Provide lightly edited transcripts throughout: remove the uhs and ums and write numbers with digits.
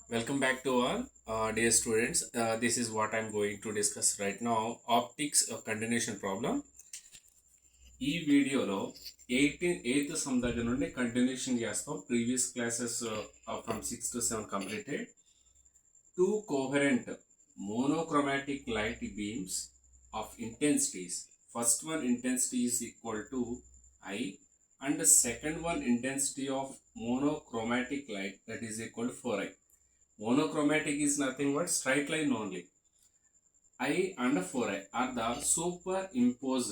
Welcome back to all, dear students. This is what I'm going to discuss right now. Optics continuation problem. ఈ వీడియోలో 8th some దగ్గర నుండి continuation చేస్తాం. Previous classes from 6 to 7 completed. Two coherent monochromatic light beams of intensities. First one intensity is equal to I, and the second one intensity of monochromatic light, that is equal to 4I. Monochromatic is nothing but straight line only. I and 4I are the superimposed,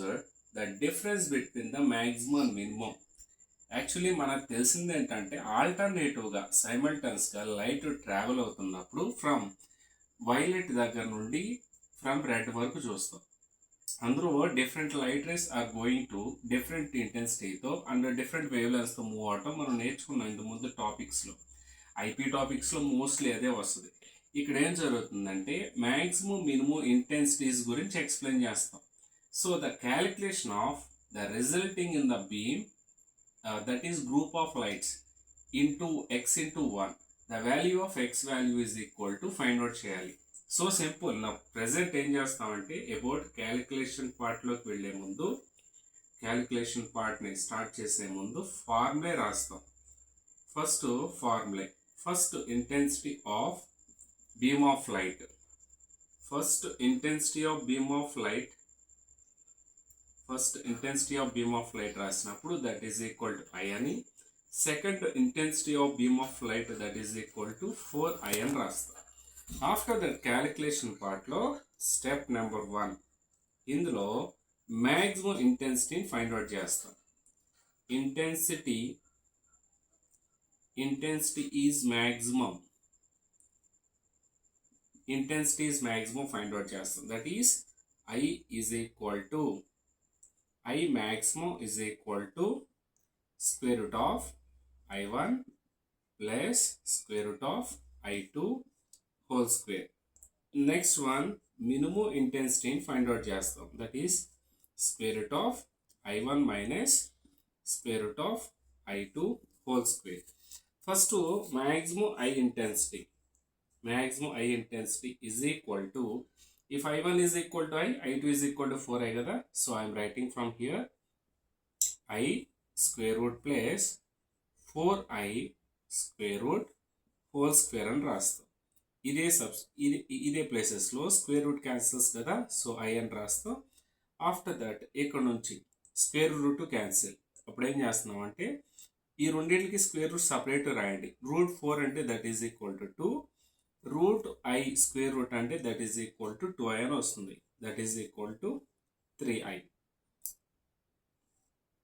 the difference between the maximum and minimum. Actually మనకు తెలిసింది ఏంటంటే ఆల్టర్నేటివ్గా సైమల్టన్స్గా light travel అవుతున్నప్పుడు from violet దగ్గర నుండి from red వరకు చూస్తాం. అందులో different light rays are going to different ఇంటెన్సిటీతో అండ్ డిఫరెంట్ వేవ్ లెన్స్తో మూవ్ అవటం మనం నేర్చుకున్నాం ఇంత ముందు టాపిక్స్లో. ఐపీ టాపిక్స్లో మోస్ట్లీ అదే వస్తుంది. ఇక్కడ ఏం జరుగుతుందంటే మ్యాక్సిమం మినిమం ఇంటెన్సిటీస్ గురించి ఎక్స్ప్లెయిన్ చేస్తాం. So the calculation of the resulting in the beam that is group of lights into x into 1, the value of x value is equal to find out చేయాలి. So simple. నా present ఏం చేస్తామంటే about calculation పార్ట్లోకి వెళ్ళే ముందు, calculation పార్ట్ని start చేసే ముందు formulae రాస్తాం. First formulae, first intensity of beam of light, first intensity of beam of light, first intensity of beam of light రాసినప్పుడు that is equal to I అని, second intensity of beam of light that is equal to 4I అని రాస్తాం. After that calculation పార్ట్లో step number 1, ఇందులో maximum ఇంటెన్సిటీని find out చేస్తాం. Intensity is maximum, intensity is maximum find out చేస్తాం. That is I is equal to I maximum is equal to square root of I1 plus square root of I2 whole square. Next one, minimum intensity find out చేస్తాం. That is square root of I1 minus square root of I2 whole square. First, maximum I intensity. Maximum I intensity is equal to, if I1 is equal to I, I2 is equal to 4I kada. So I am writing from here I square root plus 4I square root whole square అని రాస్తాం. ఇదే ప్లేసెస్లో square root cancels కదా, so I అని రాస్తాం. After that ఇక్కడ నుంచి square root cancel. అప్పుడు ఏం చేస్తున్నాం అంటే ఈ రెండింటికి స్క్వేర్ రూట్ సపరేట్ రాయండి. రూట్ 4 అంటే that is equal to 2, root I square root అంటే that is equal to 2I అని వస్తుంది. That is equal to 3I.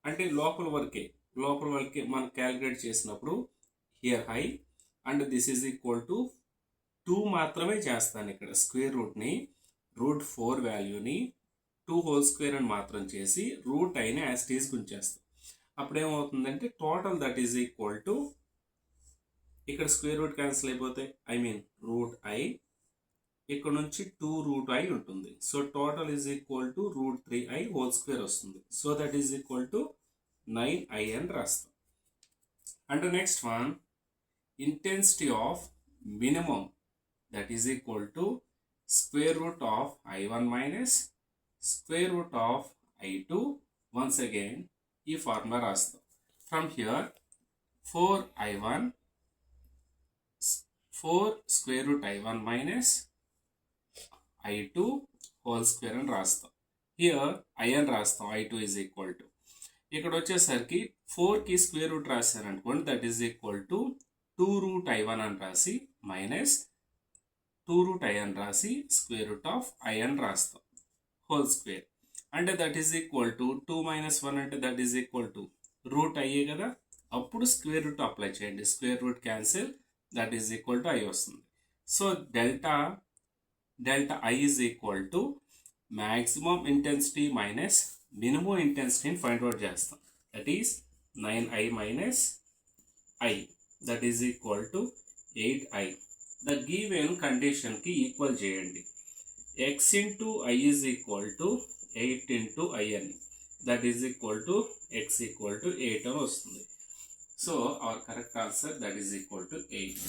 అంటే లోపల వరకే మనం క్యాలిక్యులేట్ చేసినప్పుడు here I and this is equal to 2 మాత్రమే చేస్తాను. ఇక్కడ స్క్వేర్ రూట్ని, రూట్ 4 వాల్యూని 2 హోల్ స్క్వేర్ అని మాత్రం చేసి రూట్ Iని యాజ్ టీజ్ ఉంచేస్తాం. అప్పుడు ఏమవుతుందంటే total that is equal to, ఇక్కడ స్క్వేర్ రూట్ క్యాన్సిల్ అయిపోతే రూట్ I, ఇక్కడ నుంచి 2 రూట్ I ఉంటుంది. So total is equal to root 3I whole square వస్తుంది. So that is equal to 9I అని రాస్తాం. And next one, intensity of minimum that is equal to square root of I1 minus square root of I2. Once again ఈ formula రాస్తాం. From here 4I1 4 square root I1 minus I2 whole square అని రాస్తాం. Here I అని రాస్తాం. I2 is equal to, ఇక్కడ వచ్చేసరికి 4కి square root రాశాను అనుకోండి, that is equal to 2 root I1 అని రాసి మైనస్ 2 రూట్ I అని రాసి స్క్వేర్ రూట్ ఆఫ్ I అని రాస్తాం హోల్ స్క్వేర్. అంటే that is equal to 2 minus 1 అంటే that is equal to root అయ్యే కదా. అప్పుడు స్క్వేర్ రూట్ అప్లై చేయండి, square root cancel, that is equal to I వస్తుంది. So delta I is equal to maximum intensity minus minimum ఇంటెన్సిటీని find out చేస్తాం. That is 9I minus I, that is equal to 8I. The given కండిషన్కి equal చేయండి. x into I is equal to 8 into I అని, that is equal to x equal to 8 అని వస్తుంది. So our correct answer that is equal to 8.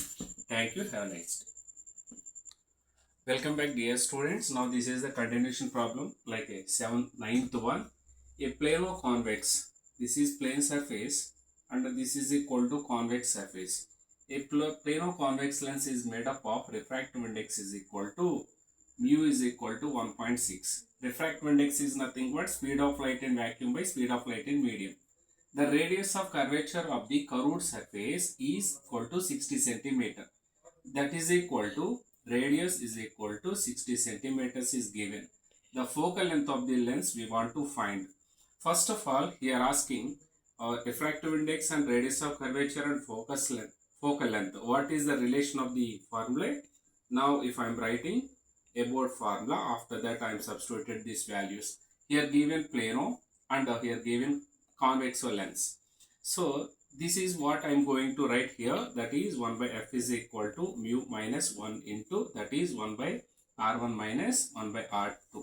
Thank you. Have a nice day. Welcome back, dear students. Now this is the continuation problem, like a 9th one. A plano convex. This is plane surface and this is equal to convex surface. A plano convex lens is made up of refractive index is equal to mu is equal to 1.6. Refractive index is nothing but speed of light in vacuum by speed of light in medium. The radius of curvature of the curved surface is equal to 60 centimeter. That is equal to radius is equal to 60 centimeters is given. The focal length of the lens we want to find. First of all, here asking refractive index and radius of curvature and focal length. What is the relation of the formula? Now if I am writing about formula, after that I am substituted these values. Here given plano and here given convex lens. So this is what I am going to write here, that is 1 by f is equal to mu minus 1 into, that is 1 by r1 minus 1 by r2.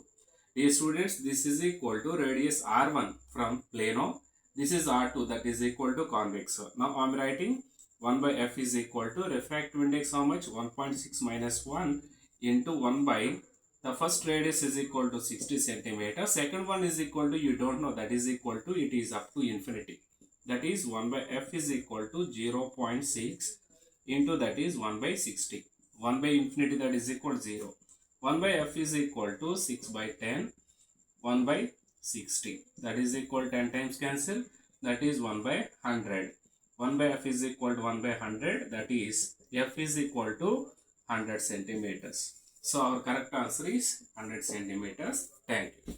Dear students, this is equal to radius r1 from plano. This is r2, that is equal to convex. Now I am writing 1 by f is equal to refractive index how much? 1.6 minus 1 into 1 by the first radius is equal to 60 centimeter. Second one is equal to, you don't know, that is equal to, it is up to infinity. That is 1 by f is equal to 0.6 into, that is 1 by 60. 1 by infinity, that is equal to 0. 1 by f is equal to 6 by 10. 1 by 60. That is equal to 10 times cancel. That is 1 by 100. 1 by f is equal to 1 by 100. That is f is equal to 100 centimeters. So our correct answer is 100 centimeters. Thank you.